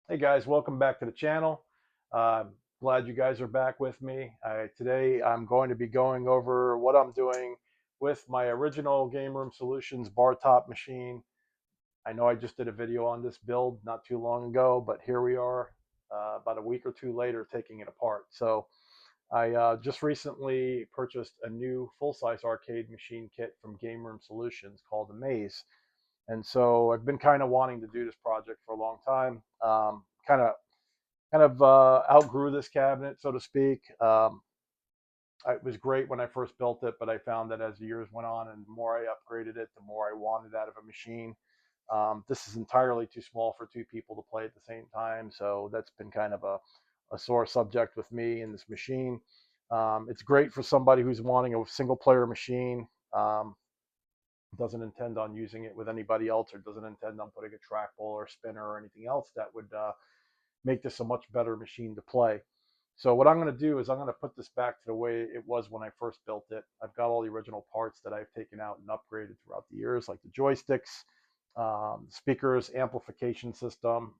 Hey guys, welcome back to the channel. Uh, Glad you guys are back with me. Today I'm going to be going over what I'm doing with my original Game Room Solutions bar top machine. I know I just did a video on this build not too long ago, but here we are about a week or two later taking it apart. So I just recently purchased a new full-size arcade machine kit from Game Room Solutions called the Maze. And so I've been kind of wanting to do this project for a long time. Kind of outgrew this cabinet, so to speak. It was great when I first built it, but I found that as the years went on and the more I upgraded it, the more I wanted out of a machine. This is entirely too small for two people to play at the same time, so that's been kind of a sore subject with me in this machine. It's great for somebody who's wanting a single player machine, doesn't intend on using it with anybody else, or doesn't intend on putting a trackball or spinner or anything else that would make this a much better machine to play. So what I'm going to do is I'm going to put this back to the way it was when I first built it. I've got all the original parts that I've taken out and upgraded throughout the years, like the joysticks, speakers, amplification system,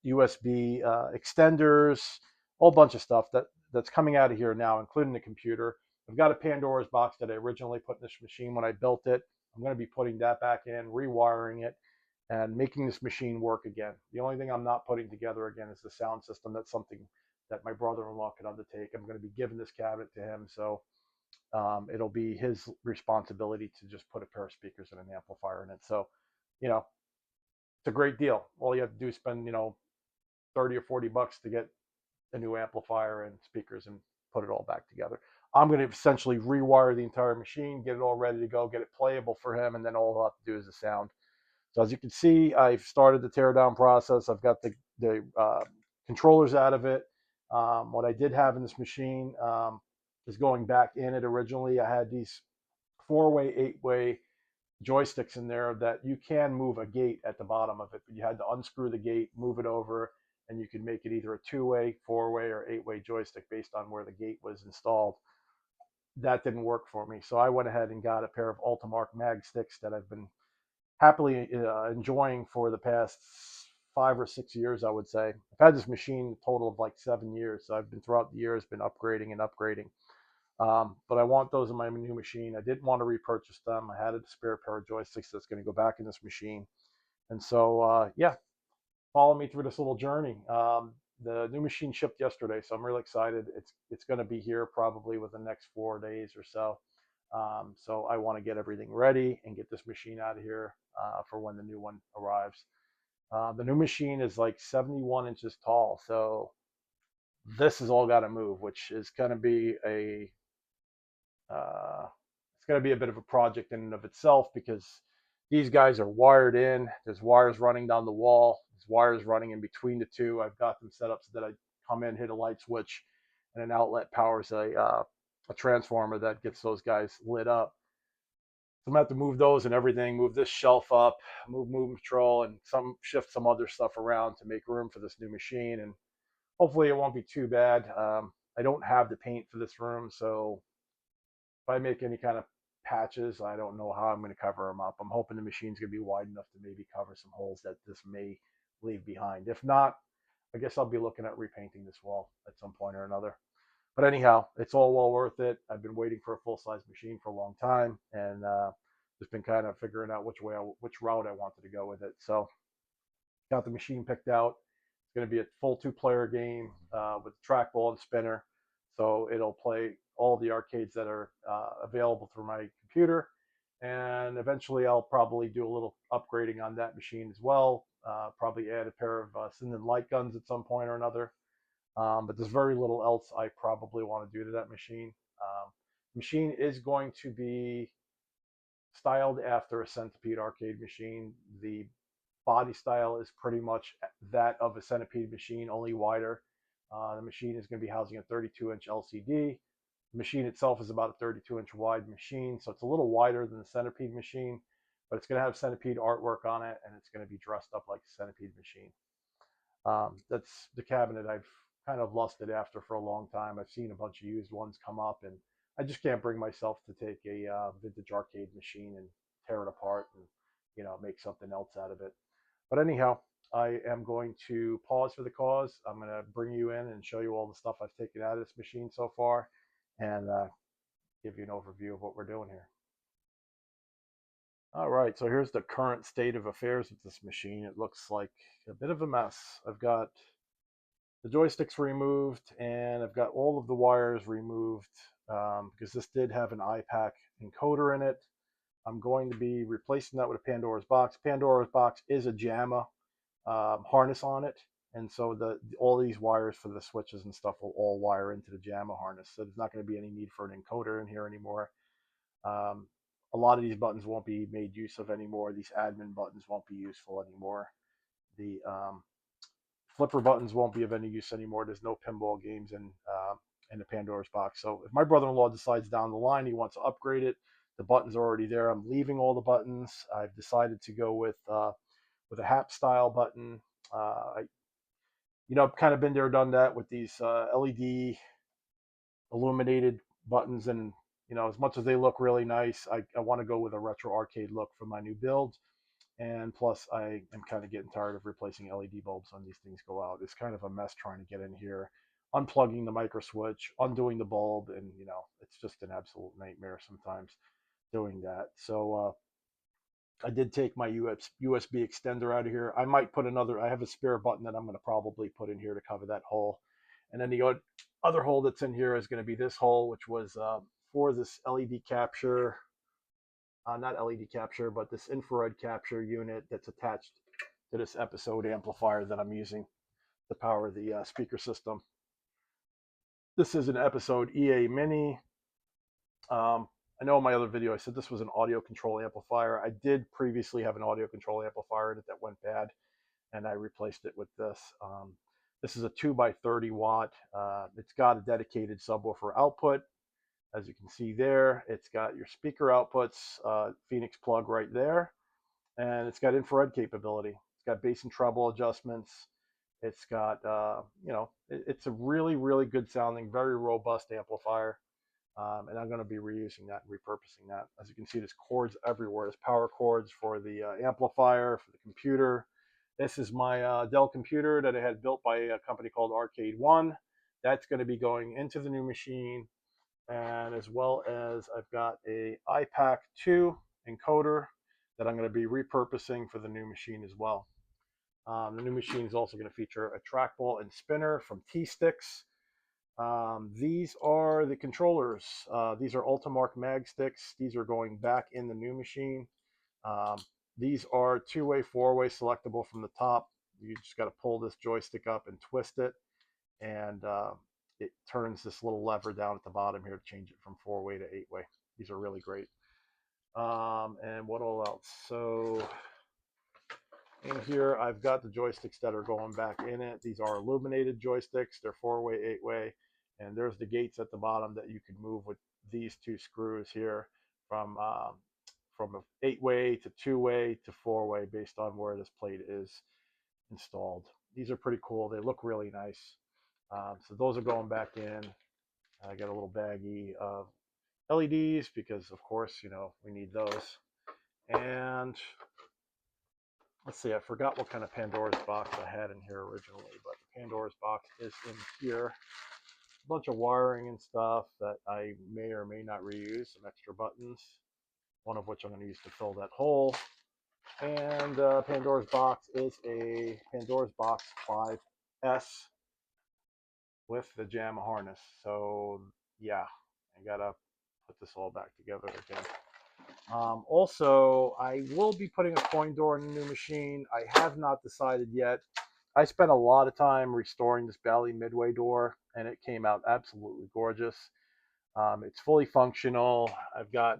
USB extenders, a whole bunch of stuff that's coming out of here now, including the computer. I've got a Pandora's box that I originally put in this machine when I built it. I'm going to be putting that back in, rewiring it, and making this machine work again. The only thing I'm not putting together again is the sound system. That's something that my brother-in-law can undertake. I'm going to be giving this cabinet to him, so it'll be his responsibility to just put a pair of speakers and an amplifier in it. So, you know, it's a great deal. All you have to do is spend, 30 or 40 bucks to get a new amplifier and speakers and put it all back together. I'm going to essentially rewire the entire machine, get it all ready to go, get it playable for him, and then all I'll have to do is the sound. So as you can see, I've started the teardown process. I've got the controllers out of it. What I did have in this machine is going back in it originally. I had these four-way, eight-way joysticks in there that you can move a gate at the bottom of it, but you had to unscrew the gate, move it over, and you could make it either a two-way, four-way, or eight-way joystick based on where the gate was installed. That didn't work for me, so I went ahead and got a pair of Ultimark mag sticks that I've been happily enjoying for the past 5 or 6 years, I would say. I've had this machine a total of like 7 years, so I've been throughout the years been upgrading and upgrading. But I want those in my new machine. I didn't want to repurchase them. I had a spare pair of joysticks that's going to go back in this machine, and so yeah, follow me through this little journey. The new machine shipped yesterday, so I'm really excited. It's going to be here probably within the next 4 days or so. So I want to get everything ready and get this machine out of here for when the new one arrives. The new machine is like 71 inches tall, so this has all got to move, which is going to be it's going to be a bit of a project in and of itself because these guys are wired in. There's wires running down the wall. There's wires running in between the two. I've got them set up so that I come in, hit a light switch, and an outlet powers a transformer that gets those guys lit up. So I'm gonna have to move those and everything, move this shelf up, move movement control, and shift some other stuff around to make room for this new machine. And hopefully it won't be too bad. I don't have the paint for this room, so if I make any kind of patches, I don't know how I'm going to cover them up. I'm hoping the machine's going to be wide enough to maybe cover some holes that this may leave behind. If not, I guess I'll be looking at repainting this wall at some point or another. But anyhow, it's all well worth it. I've been waiting for a full size machine for a long time, and just been kind of figuring out which route I wanted to go with it. So got the machine picked out. It's going to be a full two-player game with trackball and spinner. So it'll play all the arcades that are available through my computer. And eventually I'll probably do a little upgrading on that machine as well. Probably add a pair of Sinden light guns at some point or another. But there's very little else I probably want to do to that machine. Machine is going to be styled after a Centipede arcade machine. The body style is pretty much that of a Centipede machine, only wider. The machine is going to be housing a 32-inch LCD. The machine itself is about a 32-inch wide machine, so it's a little wider than the Centipede machine, but it's going to have Centipede artwork on it, and it's going to be dressed up like a Centipede machine. That's the cabinet I've kind of lusted after for a long time. I've seen a bunch of used ones come up, and I just can't bring myself to take a vintage arcade machine and tear it apart and make something else out of it. But anyhow, I am going to pause for the cause. I'm going to bring you in and show you all the stuff I've taken out of this machine so far, and give you an overview of what we're doing here. All right, so here's the current state of affairs with this machine. It looks like a bit of a mess. I've got the joysticks removed, and I've got all of the wires removed because this did have an iPac encoder in it. I'm going to be replacing that with a Pandora's box. Pandora's box is a JAMA harness on it, and so all these wires for the switches and stuff will all wire into the JAMA harness. So there's not going to be any need for an encoder in here anymore. A lot of these buttons won't be made use of anymore. These admin buttons won't be useful anymore. The flipper buttons won't be of any use anymore. There's no pinball games in the Pandora's box. So if my brother-in-law decides down the line he wants to upgrade it, the buttons are already there. I'm leaving all the buttons. I've decided to go with a HAP style button. I've kind of been there, done that with these LED illuminated buttons, and as much as they look really nice, I want to go with a retro arcade look for my new build. And plus, I am kind of getting tired of replacing LED bulbs when these things go out. It's kind of a mess trying to get in here, unplugging the micro switch, undoing the bulb, and it's just an absolute nightmare sometimes doing that. So I did take my USB extender out of here. I might put I have a spare button that I'm going to probably put in here to cover that hole. And then the other hole that's in here is going to be this hole, which was for this LED capture, not LED capture, but this infrared capture unit that's attached to this episode amplifier that I'm using to power the speaker system. This is an episode EA Mini. I know in my other video I said this was an audio control amplifier. I did previously have an audio control amplifier in it that went bad, and I replaced it with this. This is a 2x30 watt. It's got a dedicated subwoofer output, as you can see there. It's got your speaker outputs, Phoenix plug right there, and it's got infrared capability. It's got bass and treble adjustments. It's got, it's a really, really good sounding, very robust amplifier. And I'm going to be reusing that and repurposing that. As you can see, there's cords everywhere. There's power cords for the amplifier, for the computer. This is my Dell computer that I had built by a company called Arcade One. That's going to be going into the new machine. And as well as I've got a iPac 2 encoder that I'm going to be repurposing for the new machine as well. The new machine is also going to feature a trackball and spinner from T-Sticks. These are the controllers. These are Ultimark mag sticks. These are going back in the new machine. These are two-way, four-way selectable from the top. You just got to pull this joystick up and twist it, and it turns this little lever down at the bottom here to change it from four-way to eight-way. These are really great. And what all else? So in here, I've got the joysticks that are going back in it. These are illuminated joysticks. They're four-way, eight-way. And there's the gates at the bottom that you can move with these two screws here from an eight-way to two-way to four-way based on where this plate is installed. These are pretty cool. They look really nice. So those are going back in. I got a little baggie of LEDs because, of course, we need those. And let's see, I forgot what kind of Pandora's box I had in here originally, but the Pandora's box is in here. A bunch of wiring and stuff that I may or may not reuse, some extra buttons, one of which I'm going to use to fill that hole. And Pandora's box is a Pandora's box 5S with the JAMA harness. So yeah, I gotta put this all back together again. Also, I will be putting a coin door in the new machine. I have not decided yet. I spent a lot of time restoring this Bally Midway door, and it came out absolutely gorgeous. It's fully functional. I've got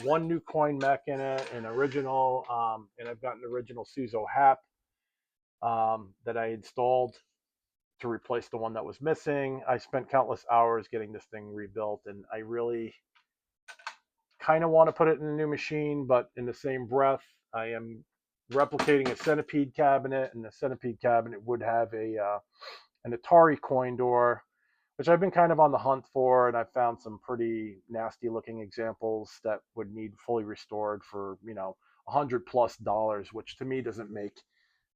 one new coin mech in it, an original, and I've got an original Suzo HAP that I installed to replace the one that was missing. I spent countless hours getting this thing rebuilt, and I really kind of want to put it in a new machine, but in the same breath, I am replicating a centipede cabinet, and the centipede cabinet would have an Atari coin door, which I've been kind of on the hunt for, and I've found some pretty nasty looking examples that would need fully restored for $100+ plus, which to me doesn't make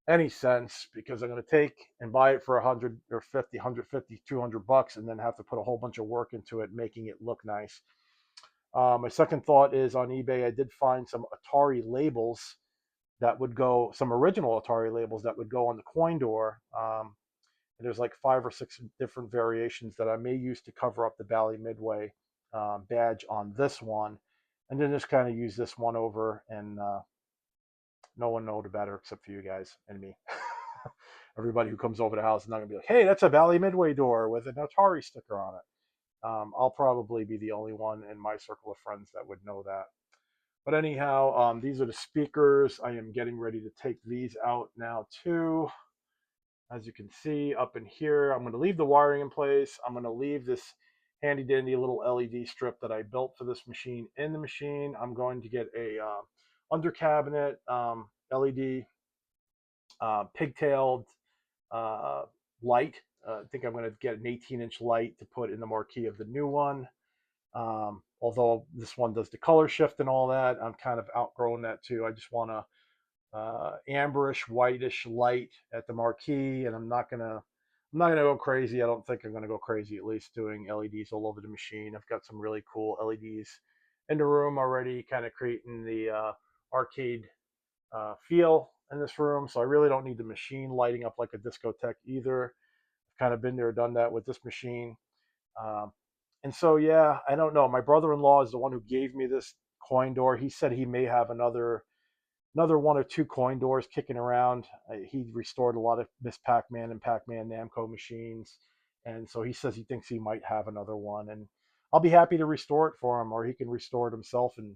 any sense, because I'm going to take and buy it for 100 or 50, 150, $200, and then have to put a whole bunch of work into it, making it look nice. My second thought is on eBay, I did find some Atari labels that would go, some original Atari labels that would go on the coin door. And there's like 5 or 6 different variations that I may use to cover up the Bally Midway badge on this one. And then just kind of use this one over, and no one knows better except for you guys and me. Everybody who comes over the house is not going to be like, hey, that's a Bally Midway door with an Atari sticker on it. I'll probably be the only one in my circle of friends that would know that. But anyhow, these are the speakers. I am getting ready to take these out now too. As you can see up in here, I'm going to leave the wiring in place. I'm going to leave this handy dandy little LED strip that I built for this machine in the machine. I'm going to get a under cabinet LED pigtailed uh, light. I think I'm going to get an 18-inch light to put in the marquee of the new one. Although this one does the color shift and all that, I'm kind of outgrowing that too. I just want a amberish, whitish light at the marquee, and I'm not gonna go crazy. I don't think I'm gonna go crazy, at least doing LEDs all over the machine. I've got some really cool LEDs in the room already, kind of creating the arcade feel in this room. So I really don't need the machine lighting up like a discotheque either. I've kind of been there, done that with this machine. Um, and so, yeah, I don't know. My brother-in-law is the one who gave me this coin door. He said he may have another 1 or 2 coin doors kicking around. He restored a lot of Miss Pac-Man and Pac-Man Namco machines, and so he says he thinks he might have another one. And I'll be happy to restore it for him, or he can restore it himself and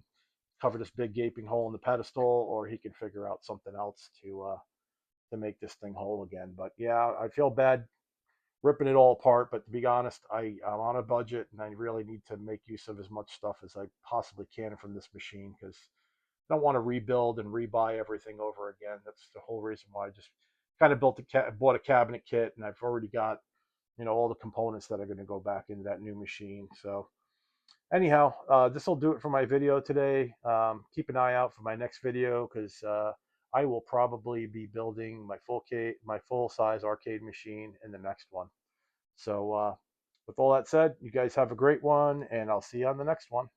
cover this big gaping hole in the pedestal, or he can figure out something else to make this thing whole again. But yeah, I feel bad ripping it all apart. But to be honest, I'm on a budget, and I really need to make use of as much stuff as I possibly can from this machine, because I don't want to rebuild and rebuy everything over again. That's the whole reason why I just kind of bought a cabinet kit, and I've already got all the components that are going to go back into that new machine. So anyhow, this will do it for my video today. Keep an eye out for my next video, because I will probably be building my full size arcade machine in the next one. So with all that said, you guys have a great one, and I'll see you on the next one.